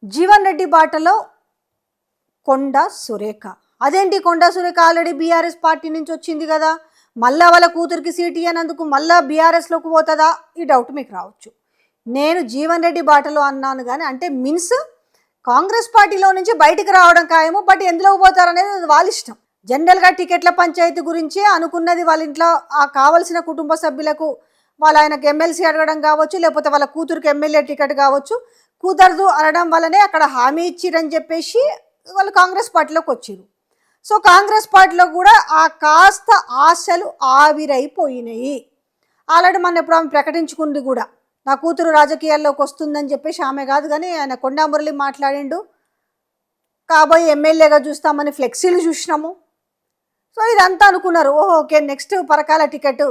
జీవన్ రెడ్డి బాటలో కొండా సురేఖ. అదేంటి Konda Surekha already BRS party నుంచి వచ్చింది కదా, మళ్ళా వాళ్ళ కూతురికి సీటు ఇవ్వనందుకు మళ్ళా బీఆర్ఎస్లోకి పోతుందా? ఈ డౌట్ మీకు రావచ్చు. నేను జీవన్ రెడ్డి బాటలో అన్నాను కానీ అంటే మీన్స్ కాంగ్రెస్ పార్టీలో నుంచి బయటికి రావడం ఖాయము, బట్ ఎందులోకి పోతారనేది వాళ్ళ ఇష్టం. జనరల్గా టికెట్ల పంచాయతీ గురించి అనుకున్నది వాళ్ళ ఇంట్లో ఆ కావలసిన కుటుంబ సభ్యులకు వాళ్ళ ఆయనకు ఎమ్మెల్సీ అడగడం కావచ్చు, లేకపోతే వాళ్ళ కూతురికి ఎమ్మెల్యే టికెట్ కావచ్చు, కుదరదు అనడం వల్లనే అక్కడ హామీ ఇచ్చిరని చెప్పేసి వాళ్ళు కాంగ్రెస్ పార్టీలోకి వచ్చారు. సో కాంగ్రెస్ పార్టీలో కూడా ఆ కాస్త ఆశలు ఆవిరైపోయినాయి. ఆల్రెడీ మన ఎప్పుడు ఆమె ప్రకటించుకుంది కూడా, నా కూతురు రాజకీయాల్లోకి వస్తుందని చెప్పేసి. ఆమె కాదు కానీ ఆయన కొండా మురళి మాట్లాడిండు, కాబోయే ఎమ్మెల్యేగా చూస్తామని ఫ్లెక్సీలు చూసినాము. సో ఇదంతా అనుకున్నారు, ఓహో ఓకే నెక్స్ట్ పరకాల టికెట్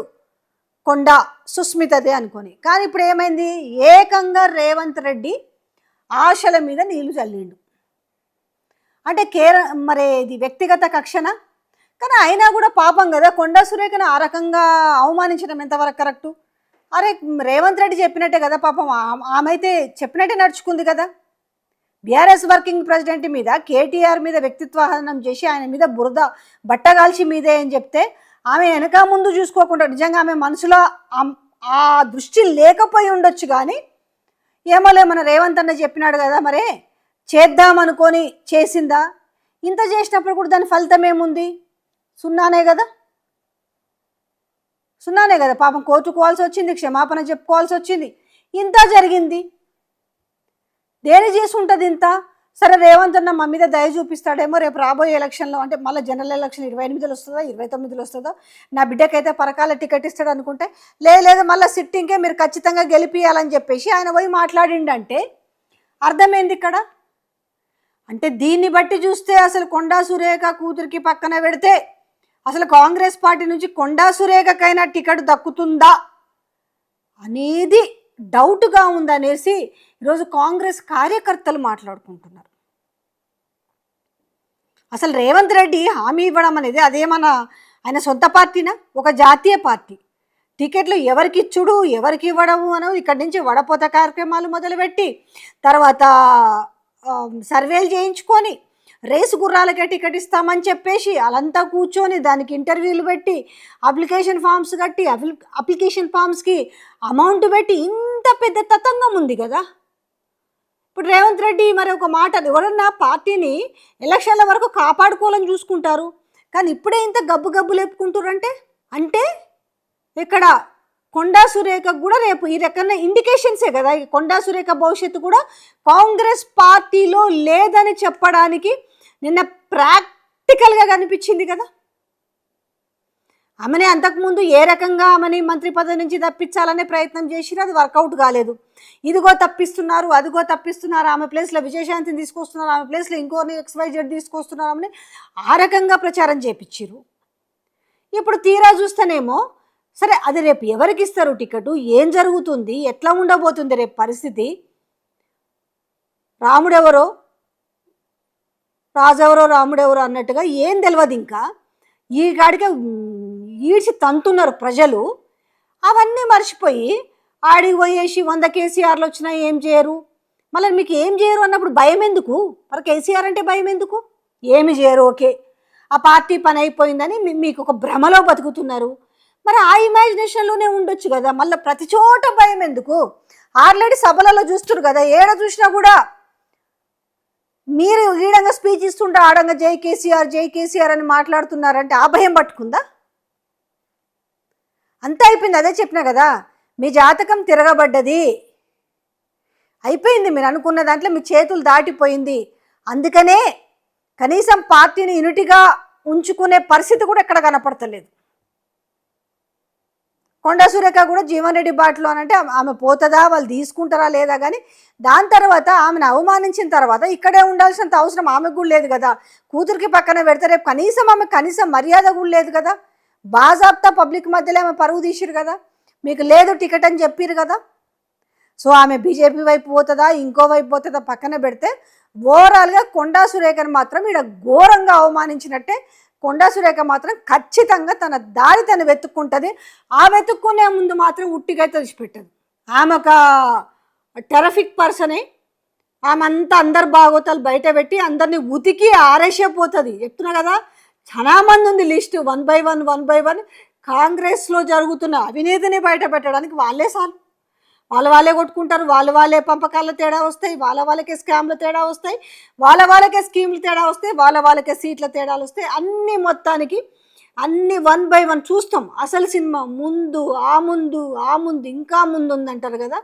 కొండా సుస్మితదే అనుకొని. కానీ ఇప్పుడు ఏమైంది, ఏకంగా రేవంత్ రెడ్డి ఆశల మీద నీళ్లు చల్లిండు. అంటే మరి ఇది వ్యక్తిగత కక్షణ, కానీ అయినా కూడా పాపం కదా కొండా సురేఖను ఆ రకంగా అవమానించడం ఎంతవరకు కరెక్టు? అరే రేవంత్ రెడ్డి చెప్పినట్టే కదా పాపం, ఆమె అయితే చెప్పినట్టే నడుచుకుంది కదా. బీఆర్ఎస్ వర్కింగ్ ప్రెసిడెంట్ మీద కేటీఆర్ మీద వ్యక్తిత్వహనం చేసి ఆయన మీద బురద బట్టగాల్చి మీదే అని చెప్తే ఆమె వెనక ముందు చూసుకోకుండా, నిజంగా ఆమె మనసులో ఆ దృష్టి లేకపోయి ఉండొచ్చు. కానీ ఏమోలే మన రేవంత్ అన్న చెప్పినాడు కదా, మరే చేద్దామనుకొని చేసిందా? ఇంత చేసినప్పుడు కూడా దాని ఫలితం ఏముంది? సున్నానే కదా, సున్నానే కదా. పాపం కోర్టుకోవాల్సి వచ్చింది, క్షమాపణ చెప్పుకోవాల్సి వచ్చింది, ఇంత జరిగింది. దేని చేసి ఉంటుంది ఇంత? సరే రేవంత్ అన్న మా మీద దయ చూపిస్తాడేమో రేపు రాబోయే ఎలక్షన్లో, అంటే మళ్ళీ జనరల్ ఎలక్షన్ 28లో వస్తుందో 29లో వస్తుందో, నా బిడ్డకైతే పరకాల టికెట్ ఇస్తాడు అనుకుంటే, లేదు మళ్ళీ సిట్టింగ్కే మీరు ఖచ్చితంగా గెలిపియాలని చెప్పేసి ఆయన పోయి మాట్లాడిండంటే అర్థమైంది ఇక్కడ. అంటే దీన్ని బట్టి చూస్తే అసలు కొండా సురేఖ కూతురికి పక్కన పెడితే అసలు కాంగ్రెస్ పార్టీ నుంచి కొండా సురేఖకైనా టికెట్ దక్కుతుందా అనేది డౌట్గా ఉందనేసి ఈరోజు కాంగ్రెస్ కార్యకర్తలు మాట్లాడుకుంటున్నారు. అసలు రేవంత్ రెడ్డి హామీ ఇవ్వడం అనేది అదేమన్నా ఆయన సొంత పార్టీనా? ఒక జాతీయ పార్టీ. టికెట్లు ఎవరికి ఇచ్చుడు ఎవరికి ఇవ్వడము అని ఇక్కడి నుంచి వడపోత కార్యక్రమాలు మొదలుపెట్టి తర్వాత సర్వేలు చేయించుకొని రేసు గుర్రాలకే టికెట్ ఇస్తామని చెప్పేసి అలంతా కూర్చొని దానికి ఇంటర్వ్యూలు పెట్టి అప్లికేషన్ ఫామ్స్ కట్టి అప్లికేషన్ ఫామ్స్కి అమౌంట్ పెట్టి ఇంత పెద్ద తతంగం ఉంది కదా. ఇప్పుడు రేవంత్ రెడ్డి మరి ఒక మాట, ఎవరన్నా పార్టీని ఎలక్షన్ల వరకు కాపాడుకోవాలని చూసుకుంటారు, కానీ ఇప్పుడే ఇంత గబ్బు గబ్బు లేపుకుంటారంటే అంటే ఇక్కడ కొండా సురేఖకు కూడా రేపు ఈ రకమైన ఇండికేషన్సే కదా. కొండా సురేఖ భవిష్యత్తు కూడా కాంగ్రెస్ పార్టీలో లేదని చెప్పడానికి నిన్న ప్రాక్టికల్గా కనిపించింది కదా. ఆమెనే అంతకుముందు ఏ రకంగా ఆమెని మంత్రి పదవి నుంచి తప్పించాలనే ప్రయత్నం చేసినా అది వర్కౌట్ కాలేదు. ఇదిగో తప్పిస్తున్నారు, అదిగో తప్పిస్తున్నారు, ఆమె ప్లేస్లో విజయశాంతిని తీసుకొస్తున్నారు, ఆమె ప్లేస్లో ఇంకోని XYZ తీసుకొస్తున్నారు, ఆమెని ఆ రకంగా ప్రచారం చేపించారు. ఇప్పుడు తీరా చూస్తేనేమో సరే అది రేపు ఎవరికి ఇస్తారు టికెట్, ఏం జరుగుతుంది, ఎట్లా ఉండబోతుంది రేపు పరిస్థితి, రాముడెవరో రాజెవరో రాముడెవరో అన్నట్టుగా ఏం తెలియదు. ఇంకా ఈ గాడిగా ఈడ్చి తంతున్నారు ప్రజలు. అవన్నీ మర్చిపోయి ఆడికి పోయేసి 100 కేసీఆర్లు వచ్చినా ఏం చేయరు, మళ్ళీ మీకు ఏం చేయరు అన్నప్పుడు భయం ఎందుకు? మరి కేసీఆర్ అంటే భయం ఎందుకు? ఏమి చేయరు, ఓకే ఆ పార్టీ పని అయిపోయిందని మీకు ఒక భ్రమలో బతుకుతున్నారు. మరి ఆ ఇమాజినేషన్లోనే ఉండొచ్చు కదా, మళ్ళీ ప్రతి చోట భయం ఎందుకు? ఆల్రెడీ సభలలో చూస్తున్నారు కదా, ఏడ చూసినా కూడా మీరు ఈడంగా స్పీచ్ ఇస్తుంటే ఆడంగా జై కేసీఆర్ అని మాట్లాడుతున్నారంటే ఆ భయం పట్టుకుందా? అంతా అయిపోయింది. అదే చెప్పినా కదా, మీ జాతకం తిరగబడ్డది, అయిపోయింది. మీరు అనుకున్న దాంట్లో మీ చేతులు దాటిపోయింది. అందుకనే కనీసం పార్టీని యూనిటీగా ఉంచుకునే పరిస్థితి కూడా ఎక్కడ కనపడతలేదు. కొండా సురేఖ కూడా జీవన్ రెడ్డి బాటలో అనంటే ఆమె పోతుందా, వాళ్ళు తీసుకుంటారా లేదా, కానీ దాని తర్వాత ఆమెను అవమానించిన తర్వాత ఇక్కడే ఉండాల్సినంత అవసరం ఆమెకు కూడా లేదు కదా. కూతురికి పక్కన పెడితే రేపు కనీసం మర్యాద కూడా లేదు కదా. బాజాబ్తా పబ్లిక్ మధ్యలో ఆమె పరువు తీసిరు కదా, మీకు లేదు టికెట్ అని చెప్పారు కదా. సో ఆమె బీజేపీ వైపు పోతుందా ఇంకో వైపు పోతుందా పక్కన పెడితే ఓవరాల్గా కొండా సురేఖను మాత్రం ఇక్కడ ఘోరంగా అవమానించినట్టే. కొండా సురేఖ మాత్రం ఖచ్చితంగా తన దారి తను వెతుక్కుంటుంది. ఆ వెతుక్కునే ముందు మాత్రం ఉట్టిగా తెలిసిపెట్టదు. ఆమె ఒక టెరఫిక్ పర్సనే, ఆమె అంతా అందరు బాగోతాలు బయట పెట్టి అందరిని ఉతికి ఆరేసే పోతుంది. చెప్తున్నా కదా, చాలా మంది ఉంది లిస్ట్, 1 by 1 కాంగ్రెస్లో జరుగుతున్న అవినీతిని బయట పెట్టడానికి వాళ్ళే చాలు. వాళ్ళే కొట్టుకుంటారు, వాళ్ళే పంపకాల తేడా వస్తాయి, వాళ్ళకే స్కామ్ల తేడా వస్తాయి, వాళ్ళకే స్కీమ్లు తేడా వస్తాయి, వాళ్ళకే సీట్ల తేడాలు వస్తాయి. అన్ని మొత్తానికి అన్ని 1 by 1 చూస్తాం. అసలు సినిమా ముందు ఇంకా ముందు ఉందంటారు కదా.